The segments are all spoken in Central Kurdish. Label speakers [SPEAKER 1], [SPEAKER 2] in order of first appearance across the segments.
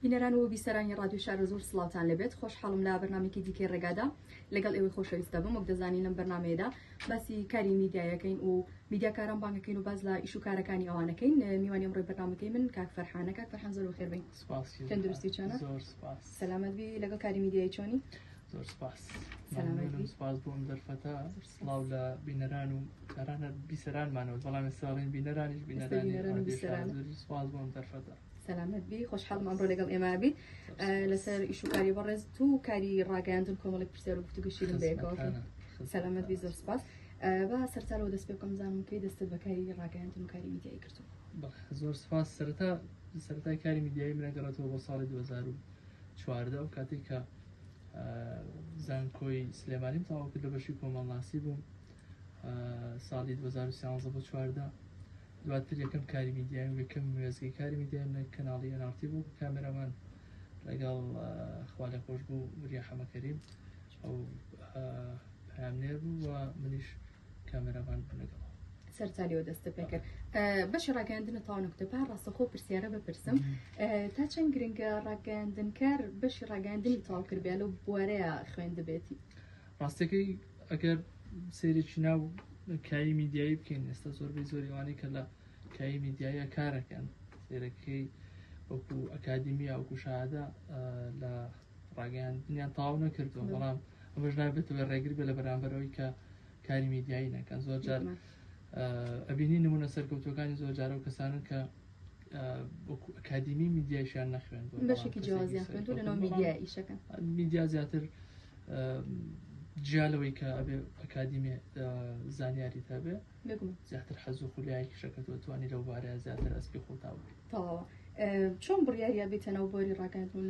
[SPEAKER 1] بینەران و بیسەرانی رادیۆ شارە زۆر سڵاوتان لەبێت خۆشحاڵم لە بەرنامێکی دیکەی ڕێگادا لەگەڵ ئێوەی خۆشەویستە بم وەک دەزانی لەم بەرنامەیەدا باسی کاری میدیایەکەین و میدیاکاران بانگەکەین و باز لە ئیش و کارەکانی ئەوانەکەین. میوانی ئەمڕۆی بەرنامەکەی من کاک فەرحانە. کاک فەرحان زۆر بەخێر بین. تەندروستی چۆنە؟
[SPEAKER 2] زۆر سپاس.
[SPEAKER 1] سەلامەت بی لەگەڵ کاری میدیای چۆنی؟
[SPEAKER 2] زۆر سپاس.
[SPEAKER 1] سەلامەت بی.
[SPEAKER 2] سپاس بۆ ئەم دەرفەتە. سڵاو لە بینەران و کارانە بیسەرانمانەوە بەڵام ئێستاڵین بینەرانیش بینەرانی بیسەران سپاس بۆ ئەم دەرفەتە.
[SPEAKER 1] سەلامەت بی. خۆشحاڵم ئەمڕۆ لەگەڵ ئێمە بیت لەسەر ئیش و کاری بەڕێز و کاری ڕاگەیاندن کۆمەڵێک پرسیار و گفتوگۆ شیرین بەیەکەوە. سەلامەت بی. زۆر سپاس. با سەرچالەوە دەست پێ بکەم زانم کەی دەستت بە کاری ڕاگەیاندن و کاری میدیایی کردو.
[SPEAKER 2] زۆر سپاس. سەرەتای کاری میدیایی منەگەڕێتەوە بۆ ساڵی 2014 و کاتێک کە زانکۆی سلێمانیم تەواو کرد لە بەشی کۆمەڵناسی بووم ساڵی 2013 بۆ 14. دواتر یەکەم کاری میدیایم یەکەم وێزگەی کاری میدیایم لە کەناڵی NRT بوو کامێرەمان لەگەڵ خوا لێخۆش بوو وریا حەمەکەریم ئەو پامنێر بوو و منیش کامێرەمان لەگەڵ
[SPEAKER 1] سەرچالیەوە دەستە پێکرد. بەشی ڕاگەیاندنە تاوا نقطەپە ڕاستەخۆ پرسیارە بپرسم تا چەند گرنگە ڕاگەیاندنکار بەشی ڕاگەیاندنی تاوا کردبێ لەو بوارەیە خوێن دەبێتی؟
[SPEAKER 2] ڕاستەکەی ئەگەر سێرێکی ناو کاری میدیایی بکەین ئێستا زۆربەی زۆریوانی کە لە کاری میدیایە کارەکەن سێرەکەی وەکو ئەکادیمی وەکو شاهادە لە ڕاگەیاندنیان تاوا نەکردووە بەڵام ئەمەش نابێتەوە ڕێگر بێ لە بەرامبەرەوەی کە کاری میدیایی نەکەن. زۆر جار ئەبینی نمونە سەرکەوتوەکانی زۆر جارە و کەسانن کە وەکو ئەکادیمی میدیایشیان نەخوێندووە
[SPEAKER 1] بەشێکی جیازیان خوێندووە لەناو میدیا ئیشەکەن.
[SPEAKER 2] میدیا زیاتر جیالەوەی کە ئەبێ ئەکادیمی زانیاری تابێ زیاتر حەز و خولیایەکی شەکەتەوە توانی لەو بارەیە زیاتر ئەسپی خۆتاوە
[SPEAKER 1] تەواوە. چۆن بڕیاریە بێتەنەو بۆری ڕاگەاندن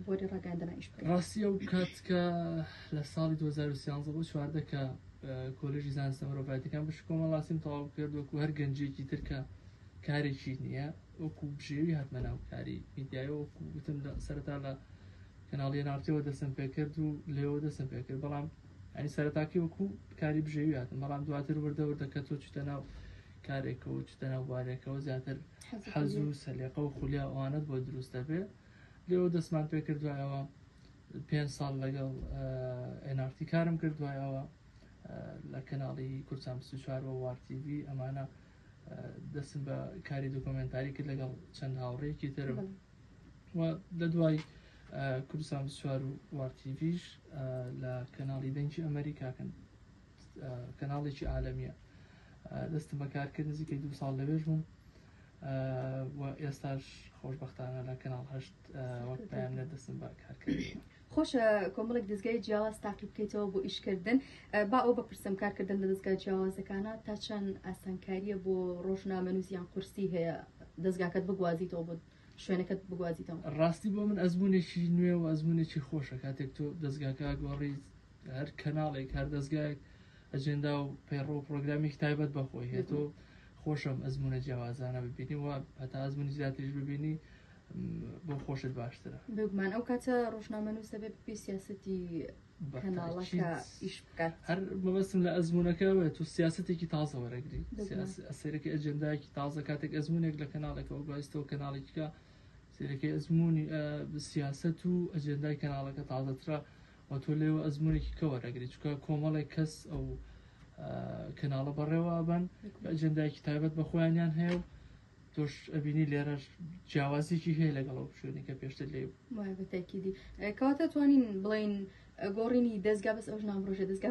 [SPEAKER 1] بۆری ڕاگەاندنە ئیش بکەین؟
[SPEAKER 2] ڕاستی ئەو کات کە لە ساڵی 2013 بۆ 14 کە کۆلێژی زانستە مرۆڤایەتیەکان بەش کۆمەڵاسیم تەواو کرد وەکو هەر گەنجێکی تر کە کارێکی نییە وەکو بژێوی هاتمە ناو کاری میدیایەوە وەکو گوتم سەرەتا لە کەناڵی NRTەوە دەستم پێ کرد و لێەوە دەستم پێ کرد بەڵام ئەنی سەرەتاکەی وەکو کاری بژێوی هاتم بەڵام دواتر وردە کە تۆ چتە ناو کارێکەوە چتە ناو بارێکەوە زیاتر حەز و سەلیقە و خولیا ئەوانت بۆ دروستە بێ لێەوە دەستمان پێ کردوایەوە 5 ساڵ لەگەڵ NRT کارم کردوایەوە لە کەناڵی کورسان 24 و وار TV ئەمانە دەستم بە کاری دۆکۆمنتاری کرد لەگەڵ چەند هاوڕێکی ترم و لە دوای کورسان 24 و وار TVش لە کەناڵی دەنگی ئەمریکاکەن کەناڵێکی عالەمیە دەستم بە کار کرد نزیکەی 2 ساڵ لەوێژ بووم و ئێستاش خۆشبەختانە لە کەناڵ 8 وەک پایانە دەستم بە کارکردن.
[SPEAKER 1] خۆشە کۆمەڵێک دەستگای جیاواز تاقی بکەیتەوە بۆ ئیشکردن با ئەو بەپرسم کارکردن لە دەستگای جیاوازەکانە تا چەند ئاسانکاریە بۆ ڕۆژنامەنووسیان قورسی هەیە دەستگاکەت بگوازیتەوە بۆ شوێنەکەت بگوازیتەوە؟
[SPEAKER 2] ڕاستی بۆ من ئەزمونێکی نوێ و ئەزمونێکی خۆشە کاتێک تۆ دەستگاکە گۆڕی هەر کەناڵێک هەر دەستگایك ئەجێندا و پەیڕۆ و پرۆگرامێکی تایبەت بەخۆی هەیە تۆ خۆشم ئەزمونە جیاوازانە ببینی و هەتا ئەزمونی زیاتریش ببینی بۆ خۆشت باشترە.
[SPEAKER 1] بگومان ئەو کاتە ڕۆژنامەنووس دەبێت پێ سیاسەتی کەناڵەکە ئیش بکات.
[SPEAKER 2] هەر مەبەستم لە ئەزمونەکەوە تو سیاسەتێکی تازە وەرەگری سەرەکەی ئەجەندایەکی تازە کاتێک ئەزمونێک لە کەناڵێکەوە گواستەوە کەناڵێکیکە سەرەکەی ئەزمموی سیاست و ئەجێندای کەناڵەکە تازەترە و تۆ لێوە ئەزمونێکی کە وەرەگری چکە کۆمەڵێک کەس ئەو کەناڵە بەڕێوە بن ئەجێندایکی تایبەت بە خۆیانیان هەیە و تۆش ئەبینی لێرەش جیاوازێکی هەیە لەگەڵ ئەو شوێنێکە پێشتر لێ
[SPEAKER 1] بەتاکیدی کەواتە توانین بڵین گۆڕینی دەستگا بەس ئەو ژنامڕۆژە دەستگا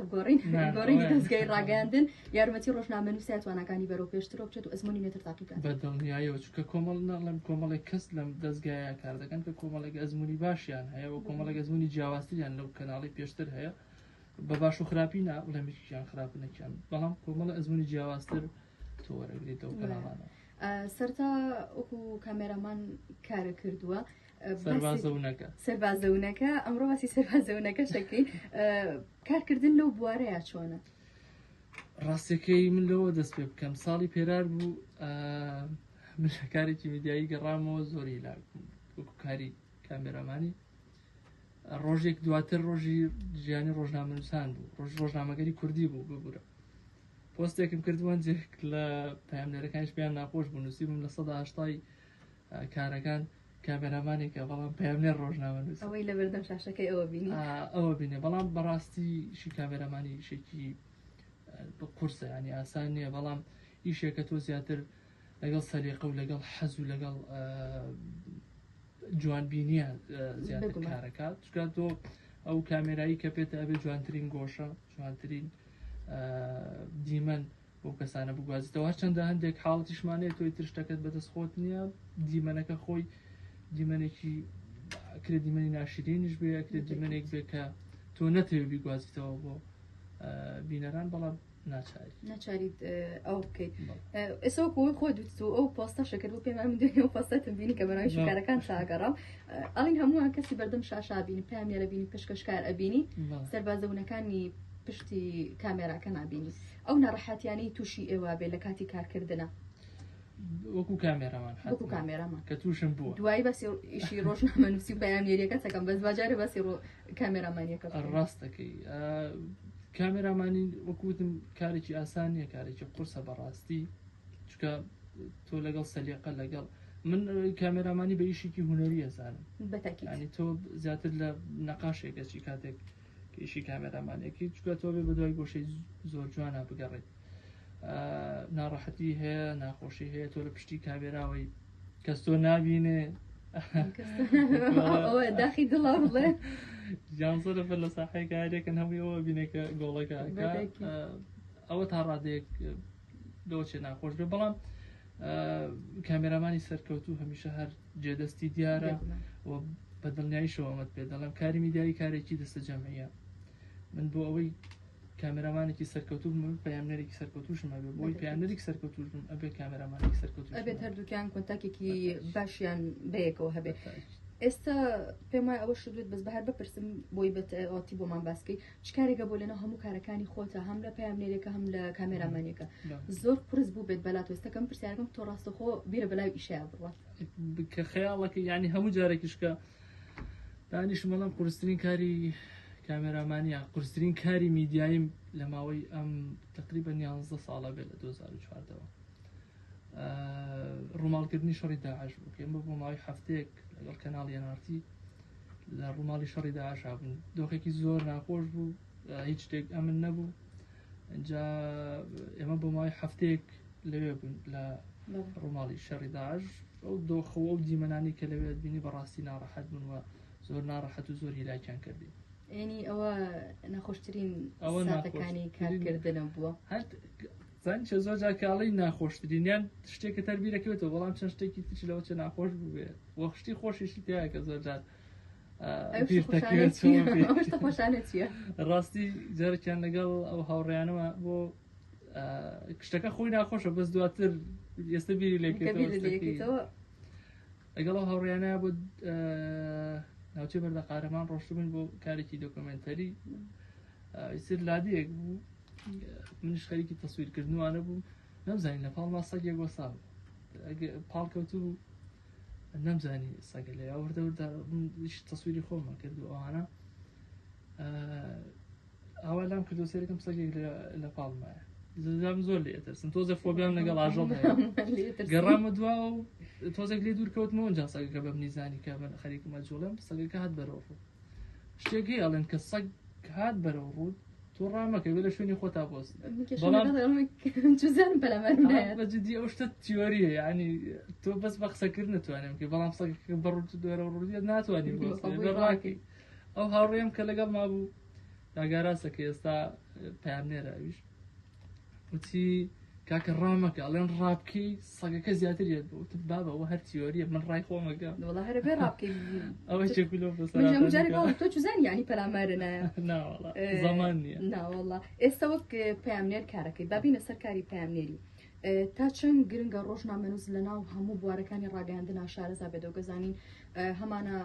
[SPEAKER 1] گۆڕینی دەستگای ڕاگەاندن یارمەتی ڕۆژنامەنووسیات توانەکانی بەرەو پێشترەوە بچێت و ئەزمموی نێتر تاقیکات
[SPEAKER 2] بە دڵنیایەوە چکە کۆمەڵ ناڵم کۆمەڵێک کەس لەم دەستگایە کار دەکەن کە کۆمەڵێک ئەزمموی باشیان هەیە و کۆمەڵێک ئەزمموی جیاوازتریان لەو کەناڵی پێشتر هەیە بە باش و خراپی لەمیشیان خراپنەکیان بەڵام کۆمەڵە ئەزمموی جیاوازتر تۆ وەرەگریتەوە کەناڵانە.
[SPEAKER 1] سەرتا وەکو کامێرەمان کارە کردووە
[SPEAKER 2] سەربازەونەکە
[SPEAKER 1] ئەمڕۆ باسی سەربازەونەکە شەکەین کارکردن لەو بوارەیە چۆنە؟
[SPEAKER 2] ڕاستەکەی من لەوە دەست پێ بکەم ساڵی پێرار بوو من کارێکی میدیایی گەڕامەوە زۆری لا وەکو کاری کامێرەمانی ڕۆژێک دواتر ڕۆژی ژیانی ڕۆژنامەنووسان بوو ڕۆژنامەگەری کوردی بوو ببوورە پۆستێکم کردووە جێک لە پامنێرەکانیش پێیان ناخۆش بوو نووسی بووم لە 180 کارەکان کامێرامانێکە بەڵام پامێ ڕۆژنامە نووس
[SPEAKER 1] ئەوەی لە بەردەم شاشەکەی ئەوە بینی
[SPEAKER 2] ئەوە بینێ بەڵام بەڕاستی شی کامێرەمانی شێکی قورسە ینی ئاسان نییە بەڵام ئیشێکە تۆ زیاتر لەگەڵ سەریقە و لەگەڵ حەز و لەگەڵ جوانبینیە زیاتر کارەکات چکە تۆ ئەو کامێرایی کە پێێتە ئەبێ جوانترین گۆشە جوانترین دیمەن بۆ کەسانە بگوازیتەوە هەرچەندە هەندێک حاڵەتیشمانەیە تۆی ترشتەکەت بەدەستخۆت نییە دیمەنەکە خۆی دیمەنێکی کرێ دیمەنی ناشرینیش بێ کرێت دیمەنێک بێ کە تۆ نەتەوێت بیگوازیتەوە بۆ بینەران بەڵام
[SPEAKER 1] ناچاریت ئەو بکەیت ئێسەوەکەوەی خۆ دوت و ئەو پۆستە شەکرد و پێم من دوێنێ و پۆستەتم بینی کە بەناوی شوکارەکان شاگەڕام ئەڵین هەمووان کەسی بەردەم شاشا بینی پامێرە بینی پشکەشکار ئەبینی سەربازەونەکانی پشتی کامێراکە نبینی ئەو نەڕەحەتیانەی تووشی ئێوە بێ لە کاتی کارکردنە
[SPEAKER 2] وەکو کامێرامان
[SPEAKER 1] وەکو کامێرامان
[SPEAKER 2] کە تووشم بووە
[SPEAKER 1] دوایی بەسی ئیشی ڕۆژنامەنووسی و بەیانێریەکە چەکەم بەس باجارێ بەسی کامێرامانیەکە
[SPEAKER 2] ڕاستەکەی کامێرامانی وەکوتم کارێکی ئاسان نییە کارێکی قورسە بەڕاستی چکە تۆ لەگەڵ سەلیقە لەگەڵ من کامێرامانی بە ئیشێکی هوەری ئەزانم
[SPEAKER 1] بەتاکیدانی
[SPEAKER 2] تۆ زیاتر لە نەقاشێکەچی کاتێک ئیشی کامێرامانێکی چکە تۆ بێ بە دوای گۆشەی زۆر جوانە بگەڕێت ناڕەحەتی هەیە ناخۆشی هەیە تۆ لە پشتی کامێراوەی کەس تۆ نابینێ
[SPEAKER 1] داخی دڵا بڵێ
[SPEAKER 2] جانسە لەبەر لە ساحەی کارێکن هەمووی ئەوە بینێکە گۆڵەکە ئەوە تا ڕادەیەک دۆچێ ناخۆش بێ بەڵام کامێرامانی سەرکەوتوو هەمیشە هەر جێدەستی دیارە بە دڵنیاییشەوە ئەمەد پێ دەڵێم کاری میدیایی کارێکی دەستە جەمعیە من بۆ ئەوەی کامێرامانێکی سەرکەوتوو من پەیامنەرێکی سەرکەوتوشم هەبێ بۆی پەیامنەرێکی سەرکەوتوشم ئەبێ کامێرامانێکی سەرکەوتوو
[SPEAKER 1] ئەبێت هەردووکیان کۆنتاکێکی باشیان بەیەکەوە هەبێت ئێستا پێم وایە ئەوە شدوێت بەس بەهر بپرسم بۆی بەتی بۆمان باسکەی چ کارێکە بۆ لەنەوە هەموو کارەکانی خۆتە هەم لە پەیامنێرێکە هەم لە کامێرامانیەکە زۆر قرس بوو بێت بەلات ئێستاکەم پرسیارەکەم تۆ ڕاستەخۆ بیرە بەلای ئیشەیە بڕات
[SPEAKER 2] کە خەیاڵەکە ینی هەموو جارێکیشکە دانیش مەڵام قورسترین کاری کامێرامانیە قورسترین کاری میدیاییم لە ماوەی ئەم تقریبا 11 ساڵە بێت لە 2014ەوە ڕووماڵکردنی شەڕی داعش بوو ئێمە بۆ ماوەی هەفتەیەک لەگەڵ کەناڵی نارتی لە ڕووماڵی شەڕی داعش بوون دۆخێکی زۆر ناخۆش بوو هیچ شتێک ئەمن نەبوو اینجا ئێمە بۆ ماوەی هەفتەیەک لەوێ بوون لە ڕووماڵی شەڕی داعش ئەو دۆخەوە و دیمەنانی کە لەوێت بینی بەڕاستی ناڕەحەت بوون و زۆر ناڕەحەت و زۆر هیلاکیان کردی
[SPEAKER 1] ینی ئەوە ناخۆشترین ساتەکانی کارکردنە بووە
[SPEAKER 2] چ زۆر جاکڵی ناخۆشترینیان شتێکە تەربیرەکەوێتەوە بەڵام چەند شتێکی تچ لەوە چه ناخۆش بووێ وەخشتی خۆشیشی تایە کە زۆر جار
[SPEAKER 1] خۆشانە چیە
[SPEAKER 2] ڕاستی جارێکیان لەگەڵ ئەو هاوڕێیانەوە بۆ شتەکە خۆی ناخۆشە بەس دواتر ئێستا بیری لێکێتەوە لەگەڵ ئەو هاوڕێیانە بۆ ناوچێ بەردە قارەمان ڕۆشتبوون بۆ کارێکی دۆکۆمنتەری سر لادیەک بوو منش خەریکی تەسویرکردنوانە بوو نەمزانین لە پاڵ ماسەگێک وەسا پاڵکەوتوو نەمزانی سەگە لە یاوردەوردا تەسویری خۆمە کرد و ئەوانە ئاوا لام کردو سێرەکەم سەگێک لە پاڵمایە زدام زۆر لێ ترسم تۆزە فۆبیام لەگەڵ ئاژەڵ گەڕامە دوا و تۆزێک لێ دوورکەوتمەوە جا سەگەکە بەم نیزانی کە بە خەریکمە جوڵم سەگەکە هات بەرەو ڕوو شتێکی ئەڵێن کە سەگ هات بەرەو ڕوو تۆ ڕامەکە لە شوێنی خۆتا بۆست بەجددی ئەو شتە تیۆریە یعنی تۆ بەس بە قسەکرد نتوانێم کە بەڵام سەگەکە بەڕوو دوێرە ڕوودیە ناتوانین ڕاکی ئەو هاوڕێم کە لەگەڵ مابوو داگاراسەکە ئێستا پامنێرە ئەویش وتی کاکە ڕامەکە ئەڵێن ڕابکەی سەگەکە زیاتر یێت بوو بابەوە هەر تیۆریە من ڕای خۆمەکە
[SPEAKER 1] هەرە بێ ڕابکەی
[SPEAKER 2] ئەوە چێکولۆ
[SPEAKER 1] تۆ چزان ینی پەلامارنە
[SPEAKER 2] زەمان نییە
[SPEAKER 1] ناوەڵا ئێستا وەک پامنێر کارەکەی بابینە سەر کاری پامنێری تا چەند گرنگە ڕۆژنامەنووس لە ناو هەموو بوارەکانی ڕاگەاندنا شارەزا بێت و گەزانین هەمانە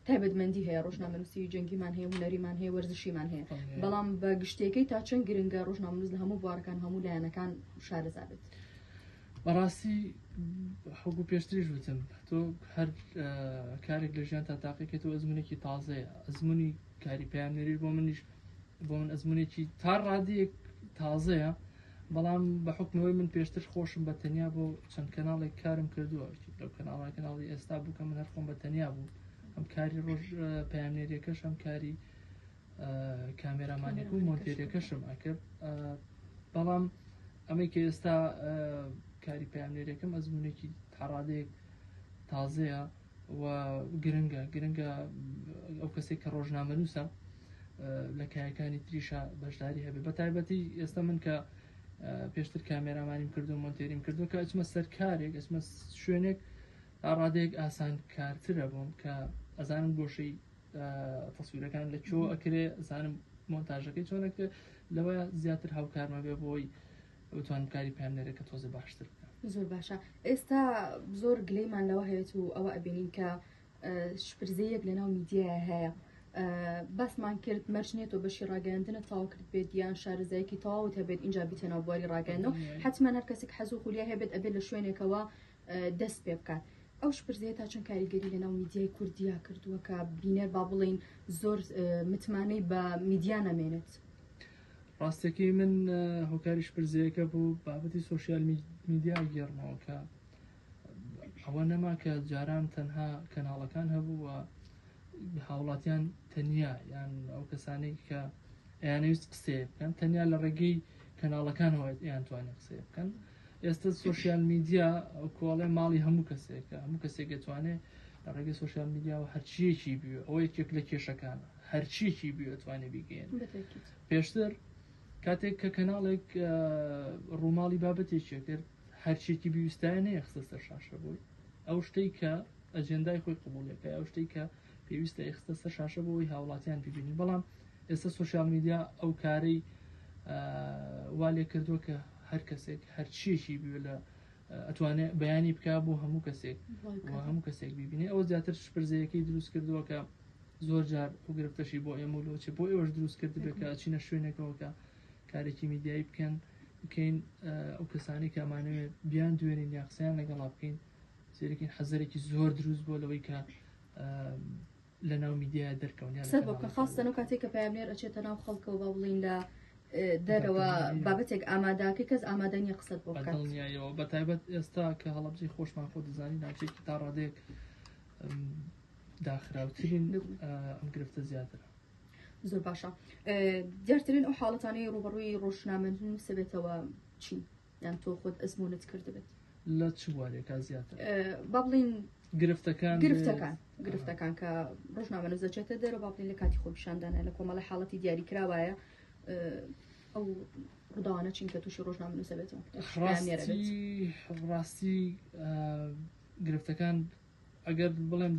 [SPEAKER 1] تایبەتمەندی هەیە ڕۆژنامەنووسی جەنگیمان هەیە هوەریمان هەیە وەرزشیمان هەیە بەڵام بە گشتێکەکەی تا چەند گرنگە ڕۆژنامەنووس لە هەموو بوارەکان هەموو لایەنەکان شارەزا بێت
[SPEAKER 2] بەڕاستی حەگو پێشتریش وتم تۆ هەر کارێک لە ژیان تا تاقیکێت و ئەزمونێکی تازەیە ئەزمموی کاری پامنێریش بۆ منیش بۆ من ئەزمونێکی تا ڕادەیەک تازەیە بەڵام بە حکمەوەی من پێشتر خۆشم بە تەنیا بۆ چەند کەناڵێک کارم کردووە لەو کەناڵی ئێستا بوو کە من هەر خۆم بە تەنیا بوو ئەم کاری ڕۆژ پەیامنێریەکەش ئەم کاری کامێرامانێک و مۆنتێریەکەشم ئەکرد بەڵام ئەمەی کە ئێستا کاری پەیامنێریەکەم ئەزمونێکی تاڕادەیەک تازەیە و گرنگە ئەو کەسێک کە ڕۆژنامەنووسە لە کایەکانی تریشە بەشداری هەبێت بە تایبەتی ئێستا من کە پێشتر کامێرامانیم کردو مۆنتێریم کردو کە ئەچمە سەر کارێک ئەچمە شوێنێک ڕادێک ئاسان کارترە بووم کە ئەزانم گۆشەی تەسویرەکان لە چۆ ئەکرێ زانم مۆنتاژەکەی چۆنەکە لەوە زیاتر هاوکارمە بێ بۆی بتوانم کاری پەیامنێرەکە تۆزە باشتر بکەم.
[SPEAKER 1] زۆر باشە ئێستا زۆر گلەیمان لەوە هەیەت و ئەوە ئەبینین کە شپرزەیەک لەناو میدیایە هەیە بەسمان کرد مەرجێتەوە بەشی ڕاگەاندنە تاوا کرد بێت یان شارەزایەکی تەواوت هەبێت اینجا بیتەنەوە بواری ڕاگەاندنەوە حتمما هەر کەسێک حەزوو خولیای هەبێت ئەبێت لە شوێنێکەوە دەست پێ بکات ئەو شپرزەیە تا چەند کاریگەری لەناو میدیای کوردیا کردووە کە بینەر با بڵین زۆر متمانەی بە میدیا نەمێنێت.
[SPEAKER 2] ڕاستەکەی من هۆکاری شپرزەیەەکە بوو بابەتی سوۆشیال میدیا گێڕمەوە کە ئەوە نەما کە جاران تەنها کەناڵەکان هەبوو و هاوڵاتیان تەنیا یان ئەو کەسانەی کە ئەیانەویست قسێ بکەن تەنیا لە ڕێگەی کەناڵەکانەوە یان توانێت قسێ بکەن. ئێستا سوۆشیال میدیا ئەو کۆڵێ ماڵی هەموو کەسێکە هەموو کەسێک دەتوانێت لە ڕێگەی سوۆشیال میدیاوە هەرچیەکی بیوە ئەوە یەکێک لە کێشەکانە هەرچیەکی بیوە توانێت بیگەین. پێشتر کاتێک کە کەناڵێک ڕووماڵی بابەتێکیە کرد هەرچێکی بیویستایە نەیەخستە سەر شاشە بووی ئەو شتەی کە ئەجێندای خۆی قبوڵەکە ئەو شتەی کە پێویستە ئێخستە سەر شاشە بۆی هاوڵاتیان ببینی بەڵام ئێستا سوۆشیال میدیا ئەو کارەی وا لێ کردووە کە هەر کەسێک هەرچیەکی بیوە لە ئەتوانێت بەیانی بکە بۆ هەموو کەسێک هەموو کەسێک ببینێ ئەوە زیاتر شپرزەیەکەی دروست کردووە کە زۆر جار و گرفتەشی بۆ ئێمە و لۆچێ بۆ ئێوەش دروست کرد بێت کە چینە شوێنێکەوە کە کارێکی میدیایی بکەین ئەو کەسانی کە ئەمانەوێت بیان دوێنین یا قسەیان لەگەڵا بکەین سێرەکەین حەزەرێکی زۆر دروست بۆ لەوەی کە لە ناو میدیای دەرکەون
[SPEAKER 1] سەبکە خاستەنەوە کاتێک کە پەیامنێر ئەچێتە ناو خەڵکەوە با بڵین لە دەرەوە بابەتێک ئاماداکەی کەس ئامادەنیە قسەت بۆ
[SPEAKER 2] بکاتەوە بە تایبەت ئێستا کە هەڵەبجەی خۆشمان خۆ دەزانی ناوچێکی تا ڕادێک داخراوترین ئەم گرفتە زیاترە.
[SPEAKER 1] زۆر باشە دیارترین ئەو حاڵەتانەی ڕوبەڕووی ڕۆژنامەنووس سەبێتەوە چی یان تۆ خۆت ئەزمونت کردبێت
[SPEAKER 2] لە چ وارێکە زیاتر
[SPEAKER 1] با بڵین
[SPEAKER 2] گرفتەکان
[SPEAKER 1] کە ڕۆژنامەنووس دەچێتە دەرەوە با بڵین لە کاتی خۆپیشاندانە لە کۆمەڵی حاڵەتی دیاری کراوایە ئەو ڕووداوانە چین کە تووشی ڕۆژنامەنووسە بێتەوە
[SPEAKER 2] ڕاستی گرفتەکان ئەگەر بڵێم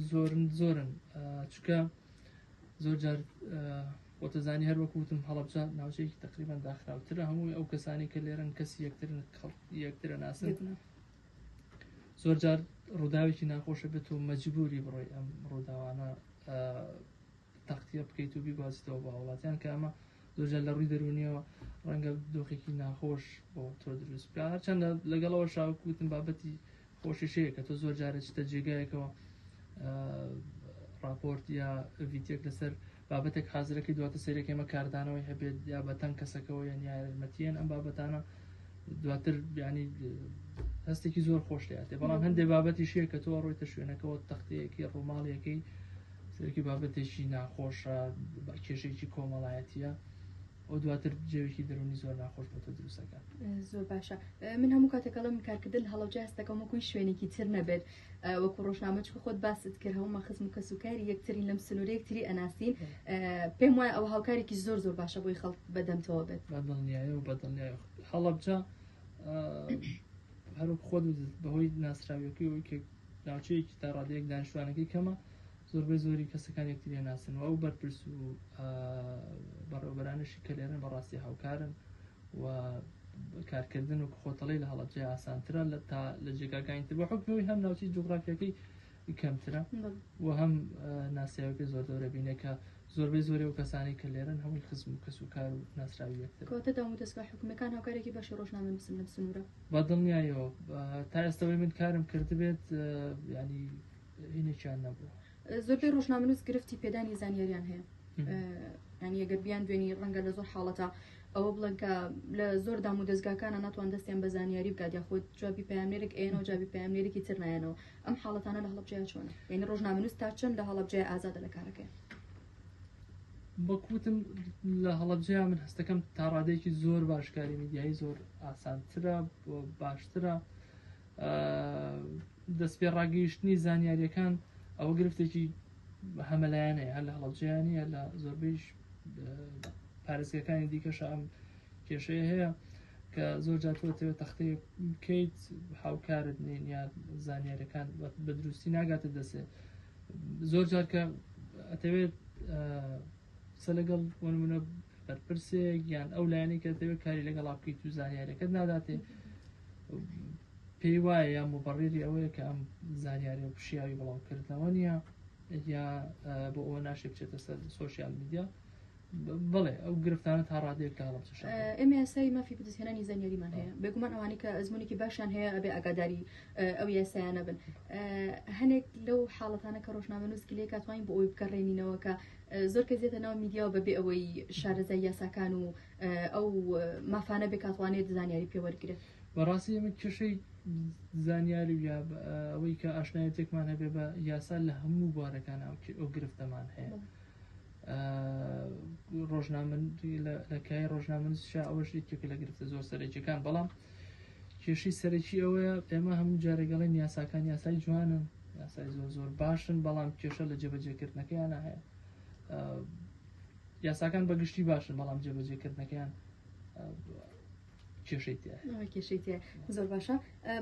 [SPEAKER 2] زۆرن چکە زۆر جار خۆتەزانی هەر وەکوتم هەڵەبجە ناوچەیەکی تقریبان داخراوترە هەمووی ئەو کەسانی کە لێرن کەسی یەکترە ناسن زۆر جار ڕووداوێکی ناخۆشە بێت و مەجبوری بڕۆی ئەم ڕووداوانە تەختیە بکەیت و بیگوازیتەوە بە وڵاتیان کە ئەمە زۆر جار لە ڕووی دەرونیەوە ڕەنگە دۆخێکی ناخۆش بۆ تۆ دروست بکە هەرچەندە لەگەڵەوە شاوکوتم بابەتی خۆشیشەیە کە تۆ زۆر جارە چتە جێگایەکەوە راپۆرت یا ڤیدیۆک لەسەر بابەتێک حازرەکەی دواتە سەرێک ئێمە کاردانەوەی هەبێت یا بەتەنگ کەسەکەەوە یان یارمەتیەن ئەم بابەتانە دواتر ینی هەستێکی زۆر خۆش لاتێ بەڵام هەندێک بابەتی شەیە کە تۆ ڕۆیتە شوێنەکەەوە تەختەیەکی ڕووماڵیەکەی سەرکی بابەتێکی ناخۆشە کێشەیەکی کۆمەڵایەتیە ئەو دواتر جێوێکی دەرونی زۆر ناخۆش بۆ تۆ دروستەکان.
[SPEAKER 1] زۆر باشە من هەموو کاتێکەڵم کارکردن هەڵەوجە هەستەکەم وەکوی شوێنێکی تر نەبێت وەکو ڕۆژنامە چکە خۆت باست کرد هەموو مەخزم و کەسوکاری یەکترین لەم سنوورەیەکتری ئەناسین پێم وایە ئەو هاوکارێکی زۆر باشە بۆی خەڵک بەدەمتەوە بێت
[SPEAKER 2] بەدڵنیایە و بەدڵنیایە هەڵەبجە هەروک خۆت بەهۆی ناسراویەکەی ئەوەی کە ناوچەیەکی تا ڕادەیەک دانیشتوانەکەی کەمە زۆربەی زۆری کەسەکان یەکتری ناسن و ئەو بەرپرس و بەڕێوەبەرانشی کە لێرن بەڕاستی هاوکارن و کارکردن و خۆتەڵی لە هەڵەبجە ئاسانترە تا لە جێگاکانی تر بە حکمەوەی هەم ناوچەی جوغرافیەکەی کەمترە و هەم ناسیاوەکەی زۆر دەورە بینێ کە زۆربەی زۆری و کەسانی کە لێرن هەمووی خزم و کەسوکار و ناسراوی یەکتر
[SPEAKER 1] کەواتە دام و دەستگا حکومەکان هاوکارێکی باشی ڕۆژنامەنووسن لەم سنوورە
[SPEAKER 2] بەدڵنیایەوە تا ئێستەوەی من کارم کردبێت ینی هینێکیان نەبووە.
[SPEAKER 1] زۆربەی ڕۆژنامەنووس گرفتی پێدانی زانیاریان هەیە ینی ئەگەر بیان دوێنی ڕەنگە لە زۆر حاڵەتە ئەوە بڵێن کە لە زۆر دام و دەستگاکانە ناتوان دەستیان بە زانیاری بکات یاخود جوابی پامێرێک ئێنەوە جوابی پامێرێکی تر نایەنەوە ئەم حاڵەتانە لە هەڵەبجەیە چۆنە یعنی ڕۆژنامەنووس تا چەند لە هەڵەبجەیە ئازادە لە کارەکەی
[SPEAKER 2] بەکوتم لە هەڵەبجەیە من هەستەکەم تا ڕادەیەکی زۆر باشکاری میدیایی زۆر ئاسانترە باشترە دەست پێ ڕاگەیشتنی زانیاریەکان ئەوە گرفتێکی هەمەلایەنەیە هەر لە هەڵەبجەیانی هەر لە زۆربەیش پارێزگەکانی دیکەش ئەم کێشەیە هەیە کە زۆر جاتوەتەوە تەختەی بکەیت هاوکارت نین یا زانیاریەکان بە دروستی ناگاتە دەسێ زۆر جار کە ئەتەوێت سە لەگەڵ وەنمونە بەرپرسێک یان ئەو لایەنەی کە دەوێت کاری لەگەڵا بکەیت و زانیاریەکەت ناداتێ پێی وایە یا مبڕێری ئەوەیە کە ئەم زانیاری و پشیاوی بەڵاوکردنەوە نییە یا بۆ ئەوە ناشێ بچێتە سەر سۆشیال میدیا بڵێ ئەو گرفتانە تا ڕادەیەک لە هەڵەبجە
[SPEAKER 1] ئێمە یاسای مافی بدەستهێنانی زانیاریمان هەیە بێگومان ئەوانەی کە ئەزمونێکی باشیان هەیە ئەبێ ئاگاداری ئەو یاسایانە بن هەنێک لەو حاڵەتانە کە ڕۆژنامەنووسکی لێ کاتوانین بۆ ئەوی بکەڕێنینەوە کە زۆر کەس دێتە ناو میدیا و بەبێ ئەوەی شارەزای یاساکان و ئەو مافانە بێ کاتوانێت زانیاری پێوەرگرێت
[SPEAKER 2] بەڕاستی ئەمە کێشەی زانیاری یا ئەوەی کە ئاشنایەتێکمان هەبێ بە یاسا لە هەموو بوارەکان ئەو گرفتەمان هەیە لە کای ڕۆژنامەنووسیشا ئەوەش یەکێک لە گرفتە زۆر سەرەکیەکان بەڵام کێشەی سەرەکی ئەوەیە ئێمە هەموو جارێگەڵێن یاساکان یاسای جوانن یاسای زۆر زۆر باشن بەڵام کێشە لە جێبەجێکردنەکەیان هەیە یاساکان بەگشتی باشن بەڵام جێبەجێکردنەکەیان
[SPEAKER 1] کێشەی تێ زۆر باشە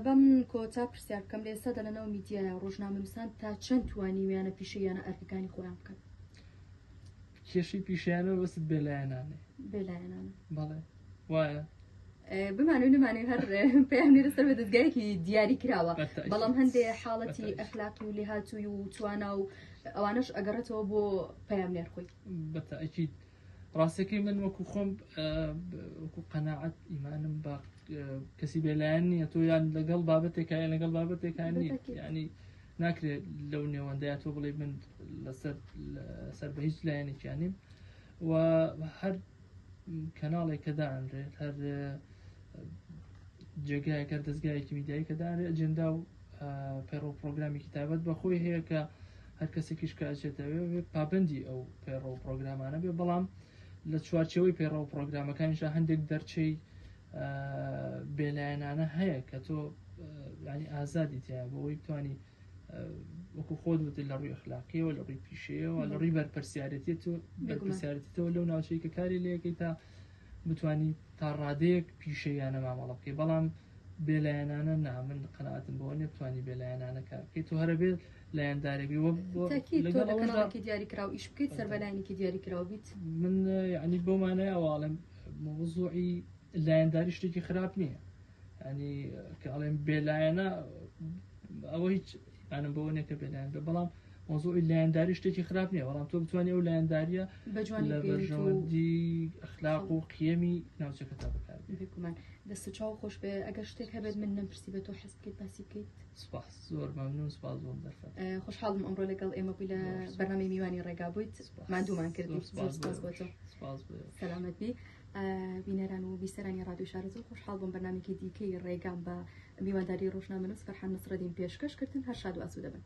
[SPEAKER 1] بە من کۆتا پرسیار بکەم لە ئێستادا لەناو میدیایە ڕۆژنامەنووسان تا چەند توانیویانە پیشەیانە ئەرکەکانی خۆیان بکەن
[SPEAKER 2] کێشی پیشیانە بەست بێلایەنانێ بەڵێ وایە
[SPEAKER 1] بمانوی نمانێ هەر پێیان لێرەسەر بە دەستگایەکی دیاری کراوە بەڵام هەندێک حاڵەتی ئەخلاقی و لێهاتووی و توانە و ئەوانش ئەگەڕێتەوە بۆ پەیام لێر خۆی
[SPEAKER 2] بەتەئەکید ڕاستەکەی من وەکو خۆم وەکو قەناعەت ئیمانم بە کەسی بێلایەن نییە تۆ یان لەگەڵ بابەتێکە یان لەگەڵ بابەتێکان ینی ناکرێت لەو نێوەندەیە تۆ بڵێ من لەسەر بە هیچ لایەنێکیان نیم و هەر کەناڵێک کە دائەنرێت هەر جێگایەکە دەستگایەکی میدیایی کە دائەنرێت ئەجێندا و پەیڕۆ پرۆگرامی تایبەت بەخۆی هەیە کە هەر کەسێکیش کە ئەچێتەوێ پابندی ئەو پەیڕۆ پرۆگرامانە بێ بەڵام لە چوارچەوەی پەیڕۆ پرۆگرامەکانیشە هەندێک دەرچەی بێلایەنانە هەیە کە تۆ ینی ئازادی تایە بۆ ئەوەی بتوانی وەکو خۆت وتی لە ڕووی ئەخلاقیەوە لە ڕووی پیشەیەوە لە ڕووی بەرپرسیارەتیەوە لەو ناوچەی کە کاری لەکەی تا بتانی تا ڕادەیەک پیشەیانە مامەڵە بکەی بەڵام بێلایەنانە نامن قەناعەتم بەوە نیە بتوانی بێلایەنانە کار بکەیت تو هەرە بێت لایەندارێکی
[SPEAKER 1] لەگەڵکی دیاری کراو ئیش بکەیت سەربەلایەنێکی دیاری کراو بیت
[SPEAKER 2] من ینی بۆمانەیە ئەواڵم مۆزوعی لایەنداری شتێکی خراپ نییە ینی کە ئەڵێم بێلایەنە ئەوە هیچ ئەم بۆ نێکە بێلایەن بێ بەڵام مۆزوعی لایەنداری شتێکی خراپ نییە بەڵام تۆ بتوانێت ئەو لایەنداریە لە بەرژەوەندی ئەخلاق و قیەمی ناوچەکەتا بکات
[SPEAKER 1] دەست چاو خۆش بێ ئەگەر شتێک هەبێت من نەمپرسی بێت تۆ حەز بکەیت باسی بکەیت
[SPEAKER 2] سوپاس زۆر مەمنون سوپاس زۆر دەرفەت
[SPEAKER 1] خۆشحاڵم ئەمڕۆ لەگەڵ ئێمە بووی لە بەرنامەی میوانی ڕێگا بوویت مادوومان کردی سپاس بۆ تۆ سەلامەت بی بینەران و بیسەرانی ڕادیۆ شارەزە خۆشحاڵ بۆم بەرنامێکی دیکەی ڕێگام بە میوانداری ڕۆژنامەنووس فەرحان نسرەدین پێشکەش کردن هەر شاد و ئاسوودە بن